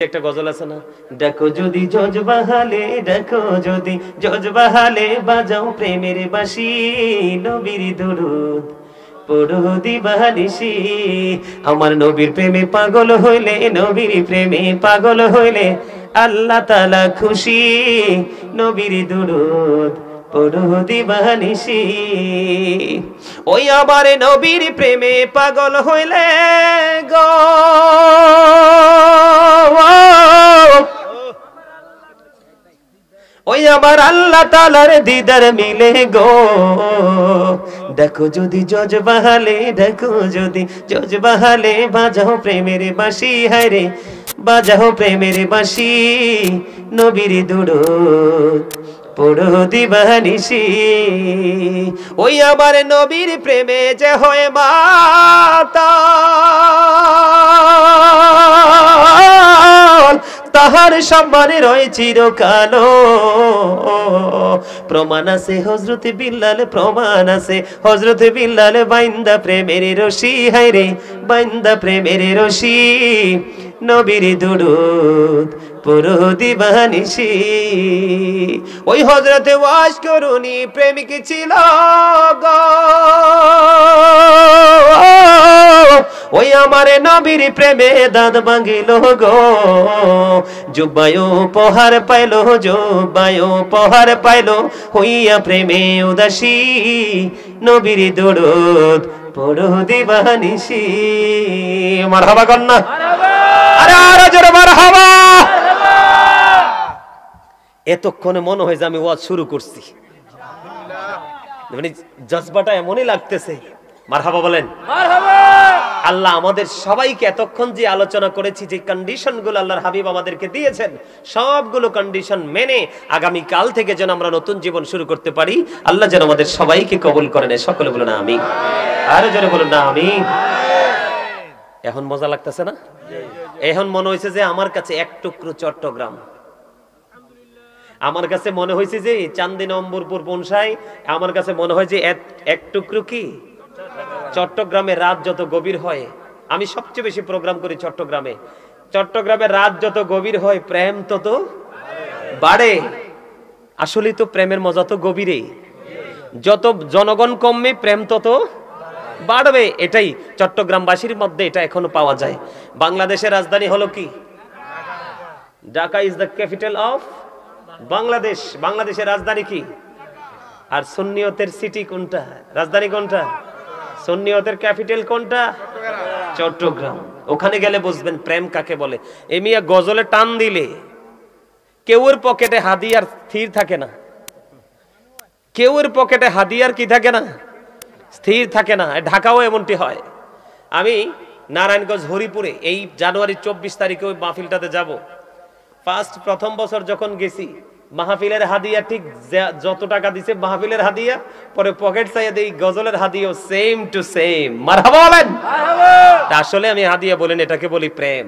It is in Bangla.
একটা গজল আছে না, দেখো যদি জজবাহালে, দেখো যদি জজবাহালে বাজাও প্রেমের বাঁশি, নবীর দুরূদ পড়ো দিবানিশি। আমার নবীর প্রেমে পাগল হইলে, নবীর প্রেমে পাগল হইলে আল্লাহ তাআলা খুশি, নবীর দুরূদ পড়ো দিবানিশি। ওই আমার নবীর প্রেমে পাগল হইলে গো, ওই আমার আল্লাহ তাআলার দিদার মিলে গো। দেখো যদি জজবাহালে, দেখো যদি জজবাহালে বাজাও প্রেমের বাঁশি, হায় রে বাজাও প্রেমের বাঁশি, নবীর দুরূদ পড়ো দিবানিশি। ওই আমার নবীর প্রেমে যে হয় মাতাল, তাহার সম্মানে রয় চিরকাল। প্রমাণ আছে হযরত বিল্লাল, প্রমাণ আছে হযরত বিল্লাল বাইন্দা প্রেমের রশি, হায় রে বাইন্দা প্রেমের রশি, নবীর দুরূদ পড়ো দিবানিশি। ওই হযরতে ওয়াস করুনি প্রেমিক ছিল গো, ওই আমার নবীর প্রেমে দাঁত ভাঙিল গো। জুব্বায় উপহার পাইল, জুব্বায় উপহার পাইল, হইয়া প্রেমে উদাসী, নবীর দুরূদ পড়ো দিবানিশি। মারহাবা কন্যা, আরে আরো জোরে মারহাবা। এতক্ষণে মনে হয় যে আমি ওয়াজ শুরু করছি, মানে জজবাটা এমনই লাগতেছে। মারহাবা বলেন। আল্লাহ আমাদের সবাইকে এতক্ষণ যে আলোচনা করেছি, যে কন্ডিশন গুলো আল্লাহর হাবিব আমাদেরকে দিয়েছেন, সবগুলো কন্ডিশন মেনে আগামী কাল থেকে যেন আমরা নতুন জীবন শুরু করতে পারি, আল্লাহ যেন আমাদের সবাইকে কবুল করেন। সকলে বলুন আমিন, আরো জোরে বলুন না আমিন। এখন মজা লাগতেছে না? এখন মনে হয়েছে যে আমার কাছে এক টুকরো চট্টগ্রাম, আমার কাছে মনে হয়েছে যে চান্দি নম্বরপুর পৌঁছায়, আমার কাছে মনে হয় যে এক টুকরো কি চট্টগ্রামে রাত যত গভীর হয়, আমি সবচেয়ে বেশি প্রোগ্রাম করি চট্টগ্রামে, চট্টগ্রামে রাত যত গভীর হয় প্রেম তত বাড়ে। আসলে তো প্রেমের মজা তো গভীরে, যত জনগণ কমবে প্রেম তত বাড়বে। এটাই চট্টগ্রামবাসীর মধ্যে এটা এখনো পাওয়া যায়। বাংলাদেশের রাজধানী হলো কি? Dhaka is the capital of Bangladesh. বাংলাদেশের রাজধানী কি? আর সুন্নিয়তের সিটি কোনটা, রাজধানী কোনটা? সুন্নিয়তের ক্যাপিটাল কোনটা? চট্টগ্রাম। ওখানে গেলে বুঝবেন প্রেম কাকে বলে। এমিয়া গজলে টান দিলে কেউর পকেটে হাদিয়ার স্থির থাকে না, কেউর পকেটে হাদিয়ার কি থাকে না, স্থির থাকে না। ঢাকাও এমনটি হয়। আমি নারায়ণগঞ্জ হরিপুরে এই জানুয়ারি 24 তারিখে ওই মাহফিলটাতে যাব। প্রথম বছর যখন গেছি, মাহফিলের হাদিয়া ঠিক যত টাকা দিছে মাহফিলের হাদিয়া, পরে পকেট চাইয়া দেই গজলের হাদিয়া সেম টু সেম। মারহাবা বলেন। আসলে আমি হাদিয়া বলেন, এটাকে বলি প্রেম।